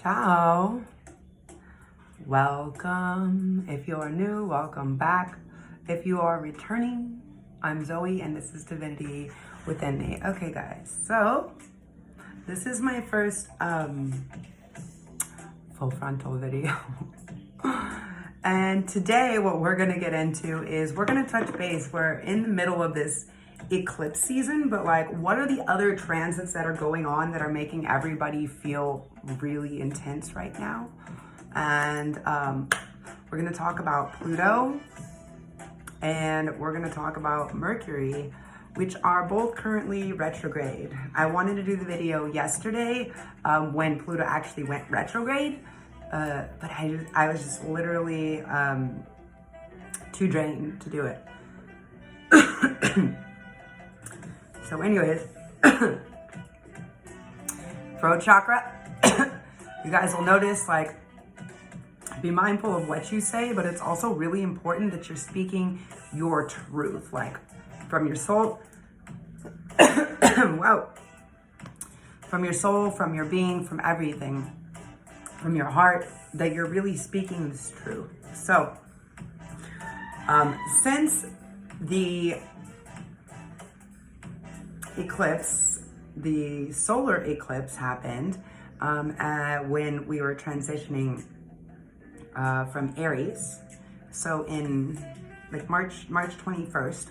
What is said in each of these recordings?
Ciao. Welcome. If you are new, welcome back. If you are returning, I'm Zoe and this is Divinity Within Me. Okay guys, so this is my first full frontal video. And today what we're gonna get into is we're gonna touch base. We're in the middle of this eclipse season, but like what are the other transits that are going on that are making everybody feel really intense right now? And we're gonna talk about Pluto and we're gonna talk about Mercury, which are both currently retrograde. I wanted to do the video yesterday when Pluto actually went retrograde, but I was just literally too drained to do it. So anyways, throat chakra, you guys will notice, like, be mindful of what you say, but it's also really important that you're speaking your truth, like from your soul. Wow. From your soul, from your being, from everything, from your heart, that you're really speaking this truth. So, since the eclipse, the solar eclipse happened when we were transitioning from Aries, so in like March 21st,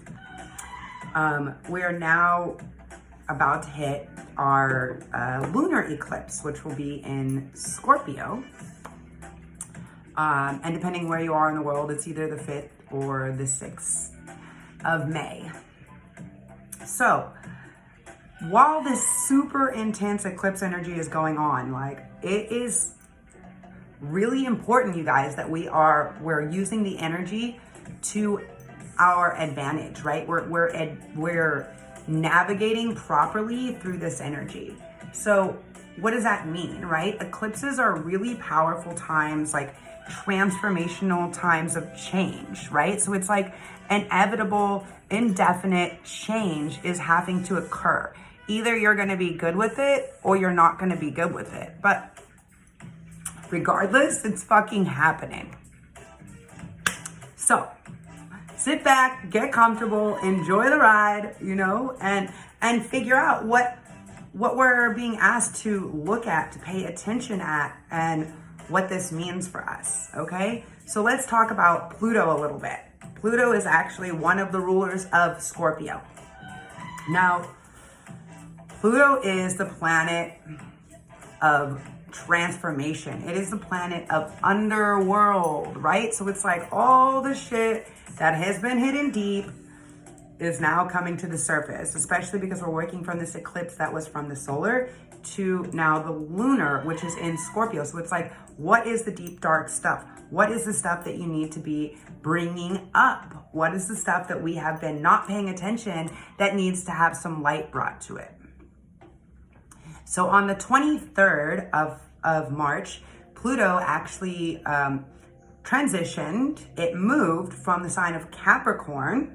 we are now about to hit our lunar eclipse, which will be in Scorpio, and depending where you are in the world, it's either the 5th or the 6th of May. So while this super intense eclipse energy is going on, like, it is really important, you guys, that we're using the energy to our advantage, right? We're navigating properly through this energy. So what does that mean, right? Eclipses are really powerful times, like transformational times of change, right? So it's like inevitable, indefinite change is having to occur. Either you're going to be good with it or you're not going to be good with it. But regardless, it's fucking happening. So sit back, get comfortable, enjoy the ride, you know, and figure out what we're being asked to look at, to pay attention at, and what this means for us, okay? So let's talk about Pluto a little bit. Pluto is actually one of the rulers of Scorpio. Now, Pluto is the planet of transformation. It is the planet of underworld, right? So it's like all the shit that has been hidden deep is now coming to the surface, especially because we're working from this eclipse that was from the solar to now the lunar, which is in Scorpio. So it's like, what is the deep, dark stuff? What is the stuff that you need to be bringing up? What is the stuff that we have been not paying attention that needs to have some light brought to it? So on the 23rd of March, Pluto actually transitioned. It moved from the sign of Capricorn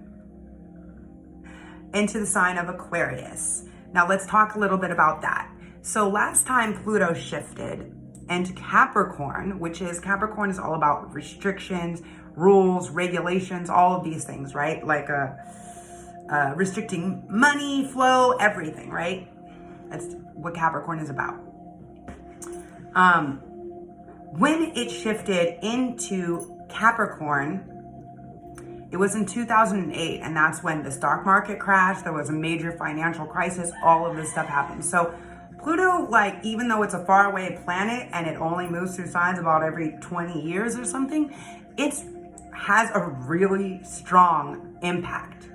into the sign of Aquarius. Now let's talk a little bit about that. So last time Pluto shifted into Capricorn, Capricorn is all about restrictions, rules, regulations, all of these things, right? Like restricting money flow, everything, right? That's what Capricorn is about. When it shifted into Capricorn, it was in 2008, and that's when the stock market crashed. There was a major financial crisis. All of this stuff happened. So Pluto, like, even though it's a faraway planet and it only moves through signs about every 20 years or something, it has a really strong impact,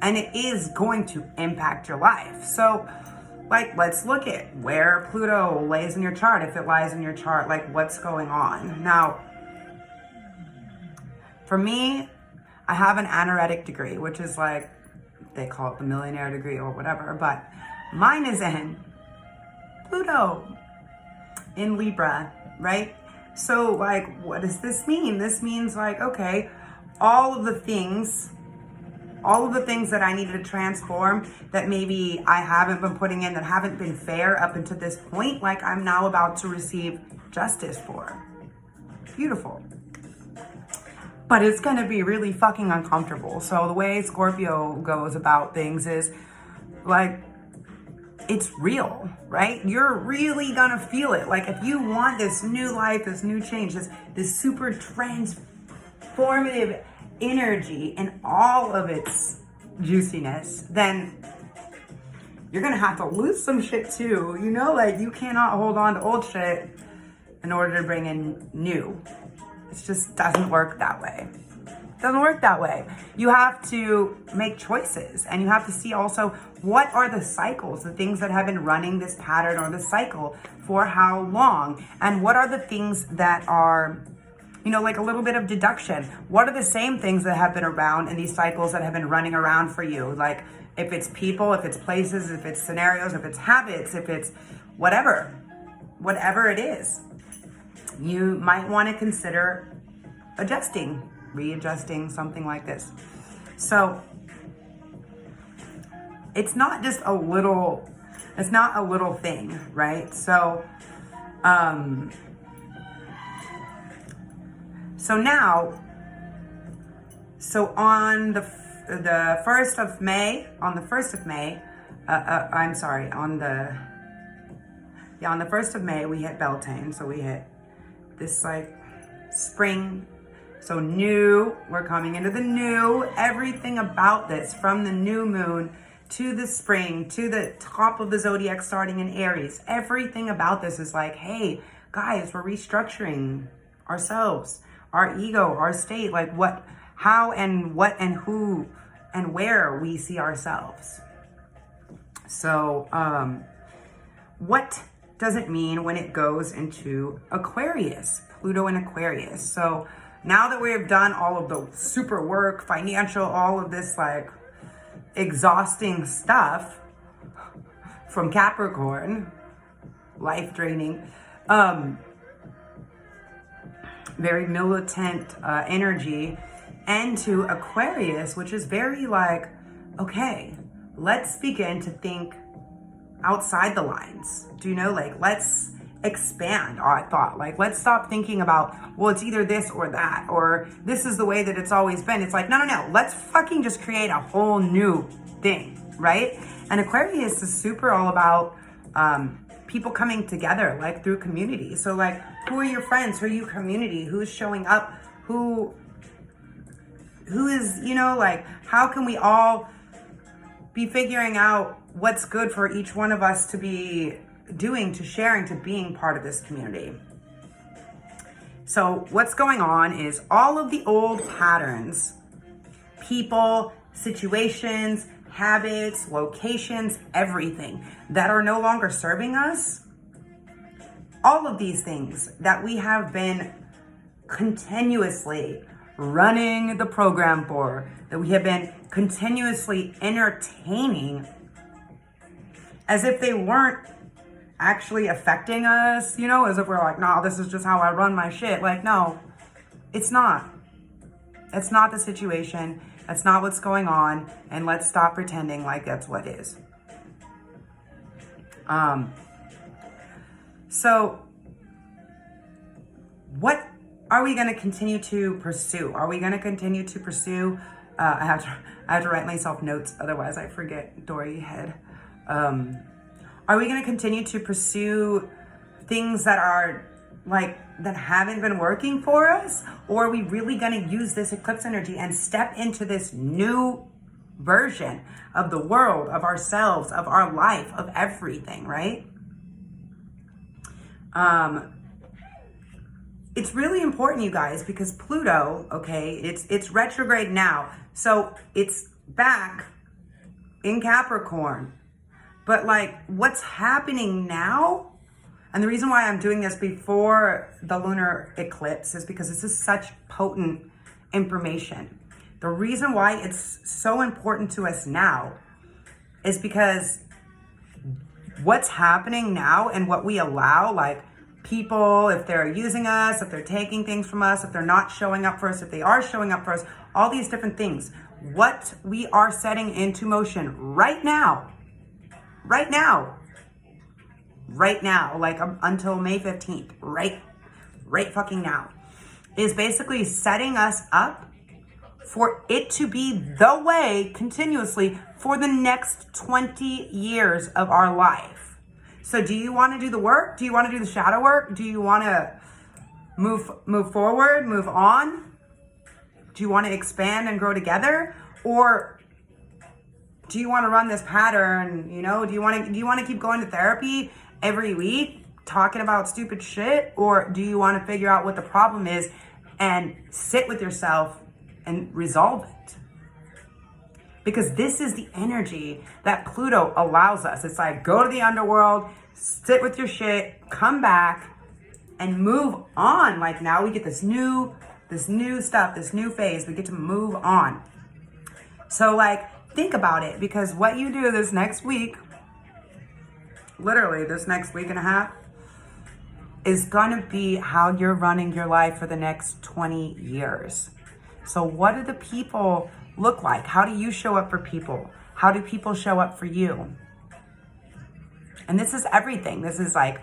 and it is going to impact your life. So, like, let's look at where Pluto lays in your chart. If it lies in your chart, like, what's going on? Now, for me, I have an anoretic degree, which is like, they call it the millionaire degree or whatever, but mine is in Pluto, in Libra, right? So, like, what does this mean? This means, like, okay, all of the things that I needed to transform that maybe I haven't been putting in, that haven't been fair up until this point, like, I'm now about to receive justice for. Beautiful. But it's going to be really fucking uncomfortable. So the way Scorpio goes about things is like, it's real, right? You're really going to feel it. Like if you want this new life, this new change, this super transformative energy and all of its juiciness, then you're going to have to lose some shit too. You know, like you cannot hold on to old shit in order to bring in new. It just doesn't work that way. It doesn't work that way. You have to make choices, and you have to see also what are the cycles, the things that have been running this pattern or the cycle for how long, and what are the things that are, you know, like a little bit of deduction. What are the same things that have been around in these cycles that have been running around for you? Like if it's people, if it's places, if it's scenarios, if it's habits, if it's whatever it is. You might want to consider adjusting, readjusting, something like this. So it's not just a little thing, right? So on the 1st of May, on the 1st of May, we hit Beltane. So we hit this like spring. So new, we're coming into the new, everything about this, from the new moon to the spring, to the top of the zodiac starting in Aries. Everything about this is like, hey, guys, we're restructuring ourselves, our ego, our state, like what, how and what and who and where we see ourselves. So what does it mean when it goes into Aquarius, Pluto in Aquarius? So now that we have done all of the super work, financial, all of this like exhausting stuff from Capricorn, life draining, very militant energy, and to Aquarius, which is very like, okay, let's begin to think outside the lines. Do you know, like, let's expand our thought. Like, let's stop thinking about, well, it's either this or that, or this is the way that it's always been. It's like, no, let's fucking just create a whole new thing, right? And Aquarius is super all about people coming together, like through community. So like, who are your friends? Who are your community? Who's showing up? Who is, you know, like, how can we all be figuring out what's good for each one of us to be doing, to sharing, to being part of this community. So what's going on is all of the old patterns, people, situations, habits, locations, everything that are no longer serving us, all of these things that we have been continuously running the program for, that we have been continuously entertaining as if they weren't actually affecting us, you know, as if we're like, nah, this is just how I run my shit. Like, no, it's not. It's not the situation. That's not what's going on. And let's stop pretending like that's what is. So what are we going to continue to pursue? Are we going to continue to pursue? I have to write myself notes, otherwise I forget. Dory head. Are we going to continue to pursue things that are like, that haven't been working for us? Or are we really going to use this eclipse energy and step into this new version of the world, of ourselves, of our life, of everything, right? It's really important, you guys, because Pluto, okay, it's retrograde now. So it's back in Capricorn. But like, what's happening now? And the reason why I'm doing this before the lunar eclipse is because this is such potent information. The reason why it's so important to us now is because what's happening now and what we allow, like people, if they're using us, if they're taking things from us, if they're not showing up for us, if they are showing up for us, all these different things, what we are setting into motion right now, right now, like until May 15th, right fucking now, is basically setting us up for it to be the way continuously for the next 20 years of our life. So do you want to do the work? Do you want to do the shadow work? Do you want to move forward, move on? Do you want to expand and grow together? Or do you want to run this pattern? You know, do you want to keep going to therapy every week talking about stupid shit? Or do you want to figure out what the problem is and sit with yourself and resolve it? Because this is the energy that Pluto allows us. It's like, go to the underworld, sit with your shit, come back, and move on. Like, now we get this new stuff, this new phase. We get to move on. So, like, think about it, because what you do this next week, literally this next week and a half, is gonna be how you're running your life for the next 20 years. So what do the people look like? How do you show up for people? How do people show up for you? And this is everything. This is like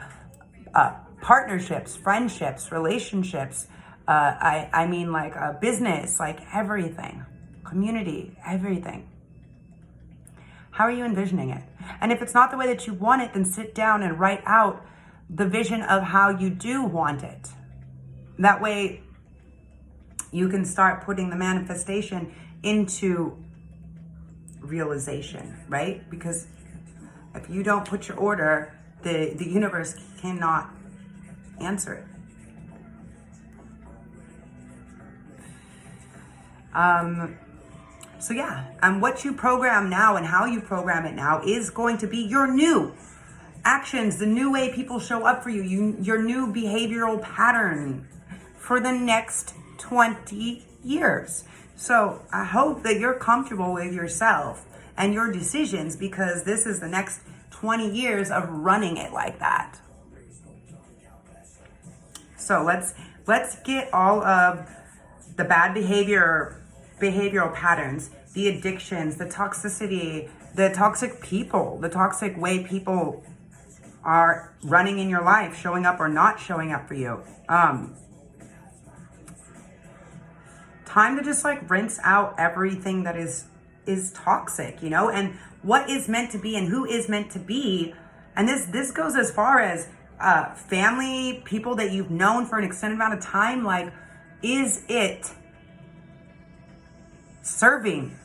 partnerships, friendships, relationships. I mean, like business, like everything, community, everything. How are you envisioning it? And if it's not the way that you want it, then sit down and write out the vision of how you do want it. That way you can start putting the manifestation into realization, right? Because if you don't put your order, the universe cannot answer it. So yeah, and what you program now and how you program it now is going to be your new actions, the new way people show up for you, your new behavioral pattern for the next 20 years. So I hope that you're comfortable with yourself and your decisions, because this is the next 20 years of running it like that. So let's get all of the bad behavioral patterns, the addictions, the toxicity, the toxic people, the toxic way people are running in your life, showing up or not showing up for you. Time to just like rinse out everything that is toxic, you know, and what is meant to be and who is meant to be. And this goes as far as family, people that you've known for an extended amount of time. Like, is it serving?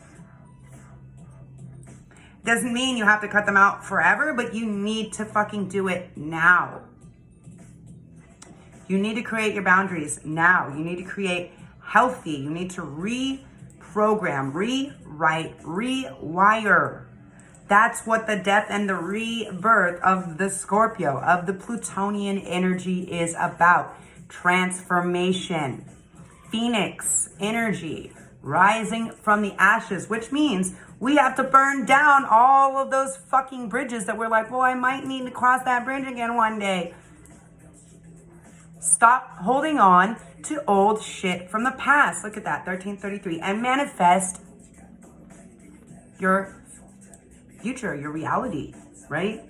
Doesn't mean you have to cut them out forever, but you need to fucking do it now. You need to create your boundaries now. You need to create healthy. You need to reprogram, rewrite, rewire. That's what the death and the rebirth of the Scorpio, of the Plutonian energy is about. Transformation. Phoenix energy. Rising from the ashes, which means we have to burn down all of those fucking bridges that we're like, well, I might need to cross that bridge again one day. Stop holding on to old shit from the past. Look at that, 1333. And manifest your future, your reality, right?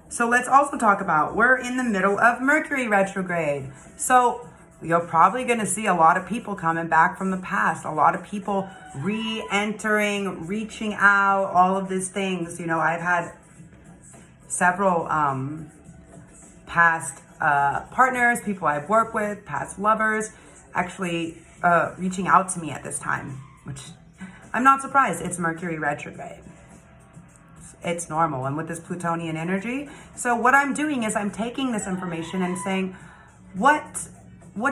So let's also talk about, we're in the middle of Mercury retrograde. So you're probably going to see a lot of people coming back from the past, a lot of people re-entering, reaching out, all of these things. You know, I've had several past partners, people I've worked with, past lovers, actually reaching out to me at this time, which I'm not surprised. It's Mercury retrograde. It's normal. And with this Plutonian energy. So what I'm doing is I'm taking this information and saying, what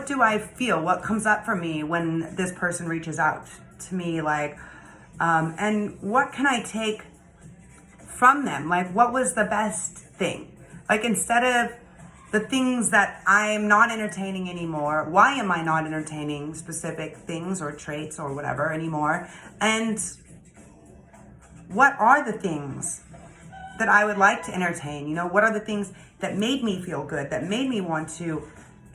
do I feel? What comes up for me when this person reaches out to me? Like, and what can I take from them? Like, what was the best thing? Like, instead of the things that I'm not entertaining anymore, why am I not entertaining specific things or traits or whatever anymore? And what are the things that I would like to entertain? You know, what are the things that made me feel good, that made me want to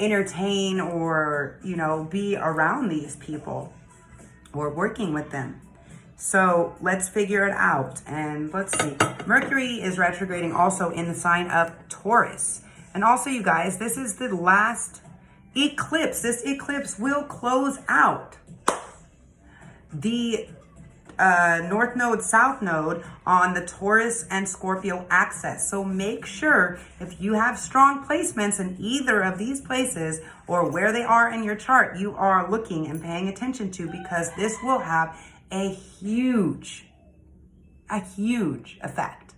entertain or, you know, be around these people or working with them? So let's figure it out. And let's see. Mercury is retrograding also in the sign of Taurus. And also, you guys, this is the last eclipse. This eclipse will close out the North Node, South Node on the Taurus and Scorpio axis. So make sure if you have strong placements in either of these places or where they are in your chart, you are looking and paying attention to, because this will have a huge effect.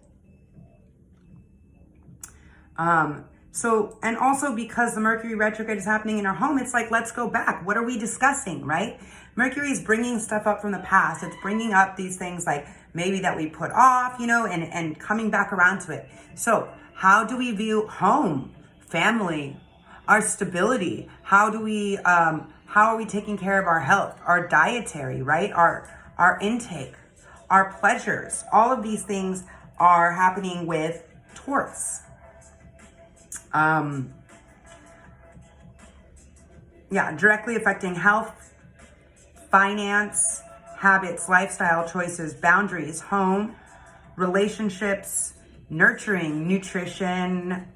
So, and also because the Mercury retrograde is happening in our home, it's like, let's go back. What are we discussing, right? Mercury is bringing stuff up from the past. It's bringing up these things like maybe that we put off, you know, and coming back around to it. So how do we view home, family, our stability? How are we taking care of our health, our dietary, right? Our intake, our pleasures. All of these things are happening with Taurus. Directly affecting health, finance, habits, lifestyle choices, boundaries, home, relationships, nurturing, nutrition.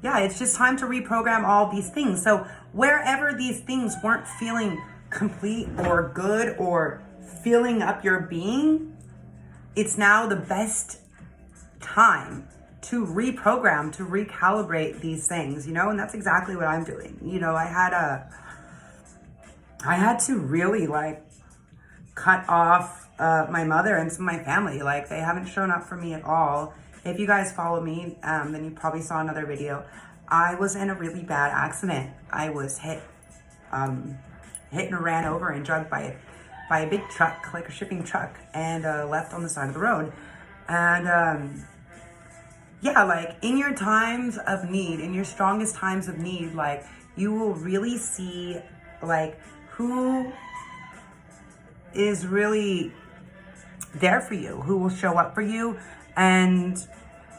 It's just time to reprogram all these things. So wherever these things weren't feeling complete or good or filling up your being, it's now the best time to reprogram, to recalibrate these things, you know, and that's exactly what I'm doing. You know, I had to really like cut off my mother and some of my family. Like, they haven't shown up for me at all. If you guys follow me, then you probably saw another video. I was in a really bad accident. I was hit and ran over and drugged by a big truck, like a shipping truck, and left on the side of the road. And like in your times of need, in your strongest times of need, like you will really see like who is really there for you, who will show up for you, and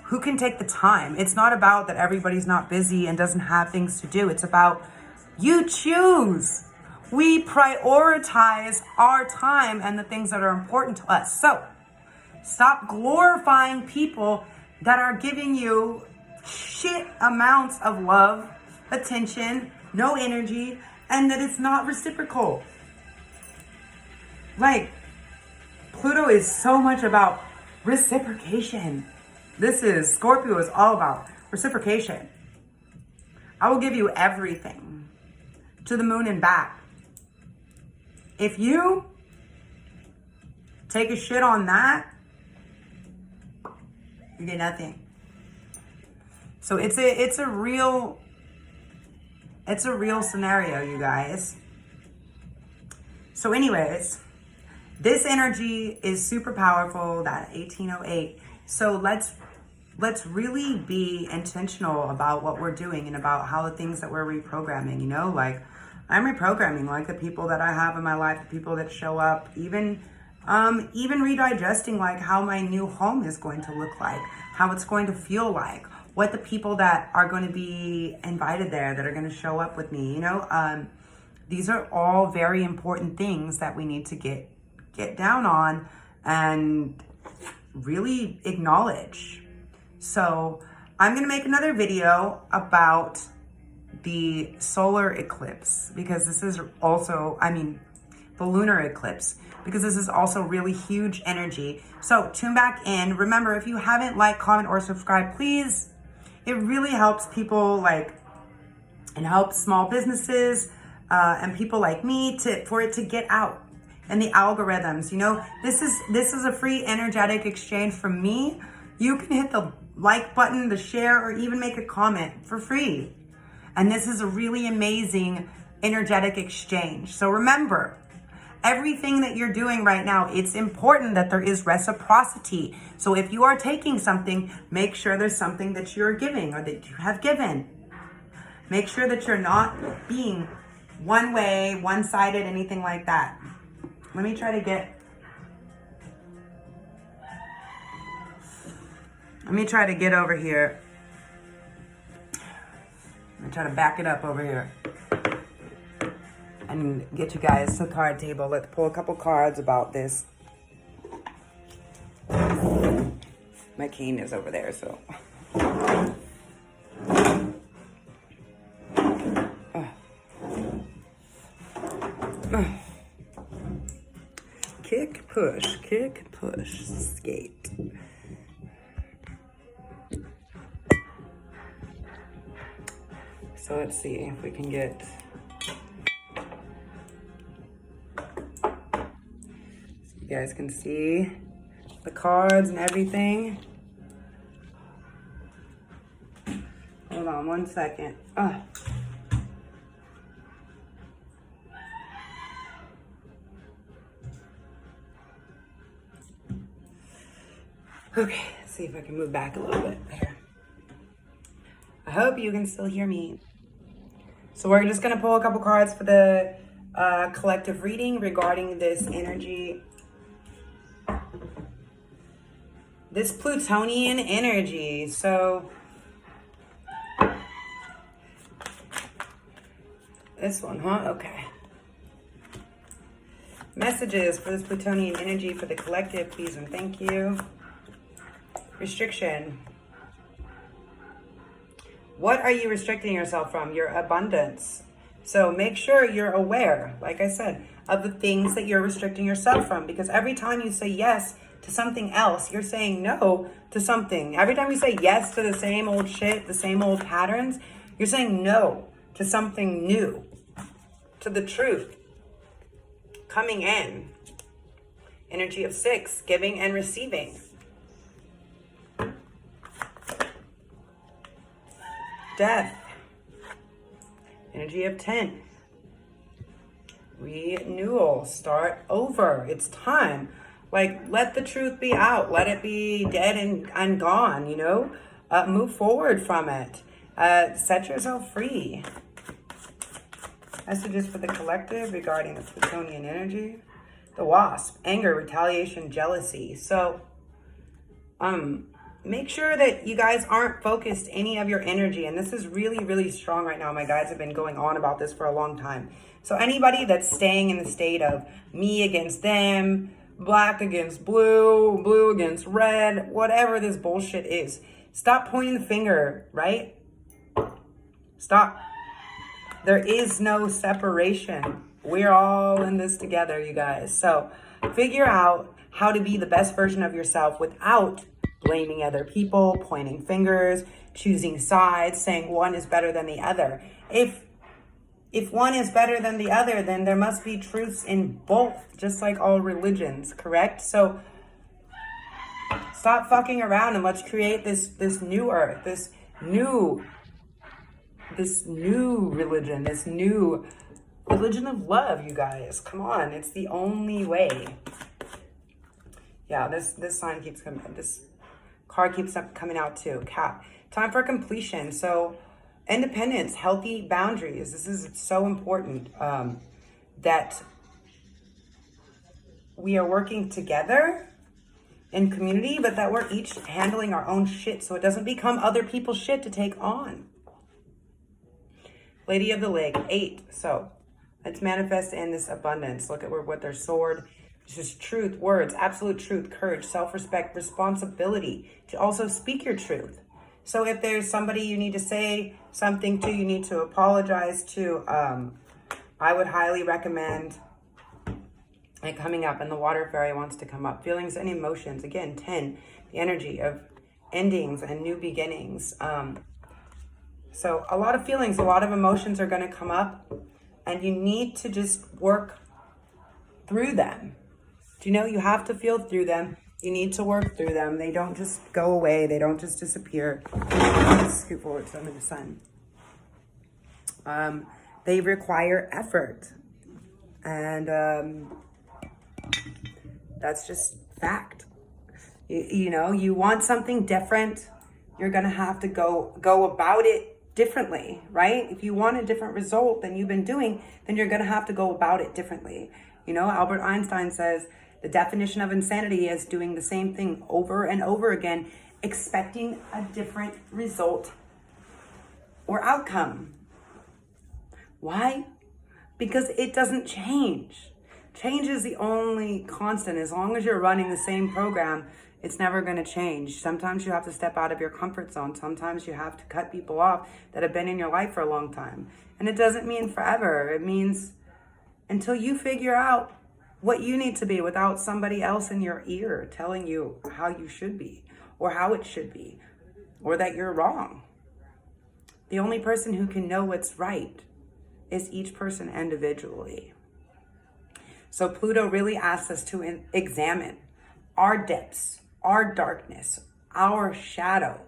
who can take the time. It's not about that everybody's not busy and doesn't have things to do. It's about you choose. We prioritize our time and the things that are important to us. So stop glorifying people that are giving you shit amounts of love, attention, no energy, and that it's not reciprocal. Like, Pluto is so much about reciprocation. Scorpio is all about reciprocation. I will give you everything to the moon and back. If you take a shit on that, you get nothing. So it's a real scenario, you guys. So anyways, this energy is super powerful, that 1808. So let's really be intentional about what we're doing and about how the things that we're reprogramming, you know, like I'm reprogramming like the people that I have in my life, the people that show up, even redigesting like how my new home is going to look like, how it's going to feel like, what the people that are going to be invited there that are going to show up with me, you know, these are all very important things that we need to get down on and really acknowledge. So I'm going to make another video about the solar eclipse, because this is also, the lunar eclipse, because this is also really huge energy. So tune back in. Remember, if you haven't liked, comment, or subscribed, please. It really helps people, it helps small businesses and people like me for it to get out. And the algorithms, you know, this is a free energetic exchange from me. You can hit the like button, the share, or even make a comment for free. And this is a really amazing energetic exchange. So remember, everything that you're doing right now, it's important that there is reciprocity. So if you are taking something, make sure there's something that you're giving or that you have given. Make sure that you're not being one way, one-sided, anything like that. Let me try to get over here. Let me try to back it up over here. and get you guys to the card table. Let's pull a couple cards about this. My cane is over there, so. Kick, push, skate. So let's see if we can get, so you guys can see the cards and everything. Hold on 1 second. Okay, let's see if I can move back a little bit there. I hope you can still hear me. So we're just gonna pull a couple cards for the collective reading regarding this energy. This Plutonian energy. So this one, huh? Okay. Messages for this Plutonian energy for the collective, please and thank you. Restriction. What are you restricting yourself from? Your abundance. So make sure you're aware, like I said, of the things that you're restricting yourself from. Because every time you say yes to something else, you're saying no to something. Every time you say yes to the same old shit, the same old patterns, you're saying no to something new, to the truth coming in. Energy of 6, giving and receiving. Death. Energy of 10. Renewal. Start over. It's time. Like, let the truth be out. Let it be dead and gone, you know? Move forward from it. Set yourself free. Messages for the collective regarding the Plutonian energy. The Wasp. Anger, retaliation, jealousy. So, make sure that you guys aren't focused any of your energy. And this is really, really strong right now. My guides have been going on about this for a long time. So anybody that's staying in the state of me against them, black against blue, blue against red, whatever this bullshit is, stop pointing the finger, right? Stop. There is no separation. We're all in this together, you guys. So figure out how to be the best version of yourself without blaming other people, pointing fingers, choosing sides, saying one is better than the other. If one is better than the other, then there must be truths in both, just like all religions, correct? So stop fucking around and let's create this new earth, this new religion, this new religion of love, you guys. Come on, it's the only way. Yeah, this sign keeps coming, this card keeps coming out too. Cat. Time for completion. So independence, healthy boundaries. This is so important that we are working together in community, but that we're each handling our own shit so it doesn't become other people's shit to take on. Lady of the Lake, 8. So let's manifest in this abundance. Look at what their sword. This is truth, words, absolute truth, courage, self-respect, responsibility to also speak your truth. So if there's somebody you need to say something to, you need to apologize to, I would highly recommend it coming up. And the water fairy wants to come up. Feelings and emotions. Again, 10, the energy of endings and new beginnings. So a lot of feelings, a lot of emotions are going to come up. And you need to just work through them. Do you know you have to feel through them? You need to work through them. They don't just go away. They don't just disappear. Scoot forward so I'm in the sun. They require effort. And that's just fact. You know, you want something different, you're going to have to go about it differently, right? If you want a different result than you've been doing, then you're going to have to go about it differently. You know, Albert Einstein says, the definition of insanity is doing the same thing over and over again, expecting a different result or outcome. Why? because it doesn't change. Change is the only constant. As long as you're running the same program, it's never going to change. Sometimes you have to step out of your comfort zone. Sometimes you have to cut people off that have been in your life for a long time. And it doesn't mean forever. It means until you figure out what you need to be without somebody else in your ear telling you how you should be or how it should be or that you're wrong. The only person who can know what's right is each person individually. So Pluto really asks us to examine our depths, our darkness, our shadow,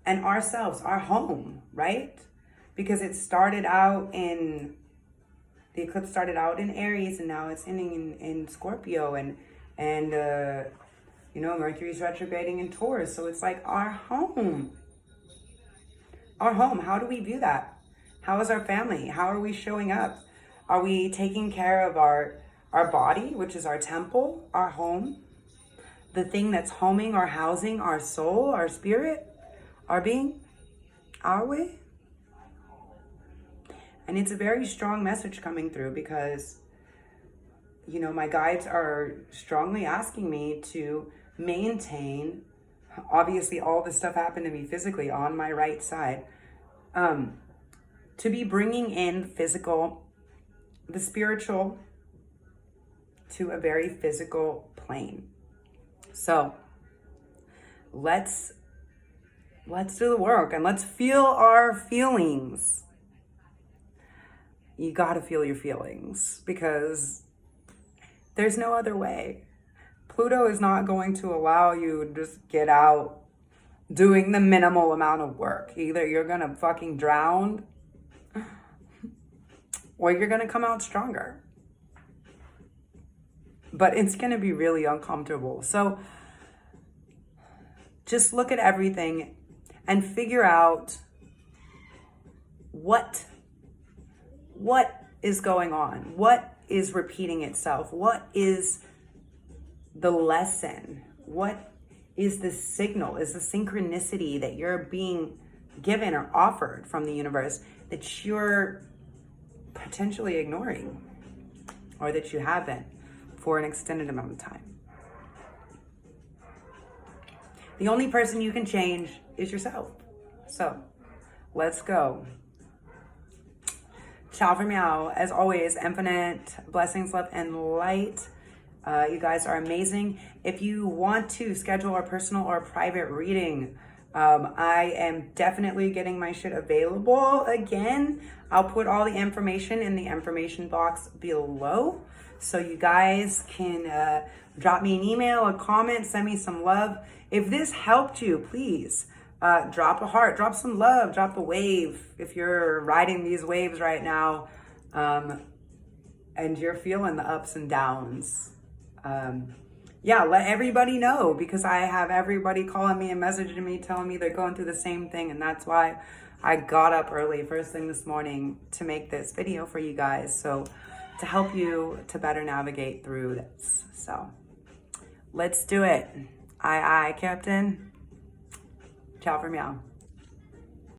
and ourselves, our home, right? Because it started out the eclipse started out in Aries, and now it's ending in Scorpio, and Mercury's retrograding in Taurus. So it's like our home. Our home, how do we view that? How is our family? How are we showing up? Are we taking care of our body, which is our temple, our home, the thing that's homing or housing our soul, our spirit, our being, our way? And it's a very strong message coming through because, my guides are strongly asking me to maintain, obviously all this stuff happened to me physically on my right side, to be bringing in the spiritual to a very physical plane. So let's do the work and let's feel our feelings. You got to feel your feelings because there's no other way. Pluto is not going to allow you to just get out doing the minimal amount of work. Either you're going to fucking drown or you're going to come out stronger. But it's going to be really uncomfortable. So just look at everything and figure out what is going on. What is repeating itself? What is the lesson? What is the signal? Is the synchronicity that you're being given or offered from the universe that you're potentially ignoring or that you have been for an extended amount of time? The only person you can change is yourself. So let's go. Ciao for meow. As always, infinite blessings, love, and light. You guys are amazing. If you want to schedule a personal or private reading, I am definitely getting my shit available again. I'll put all the information in the information box below. So you guys can drop me an email, a comment, send me some love. If this helped you, please drop a heart, drop some love, drop a wave. If you're riding these waves right now and you're feeling the ups and downs, let everybody know, because I have everybody calling me and messaging me, telling me they're going through the same thing. And that's why I got up early first thing this morning to make this video for you guys. So to help you to better navigate through this. So let's do it. Aye, aye, Captain. Ciao for meow.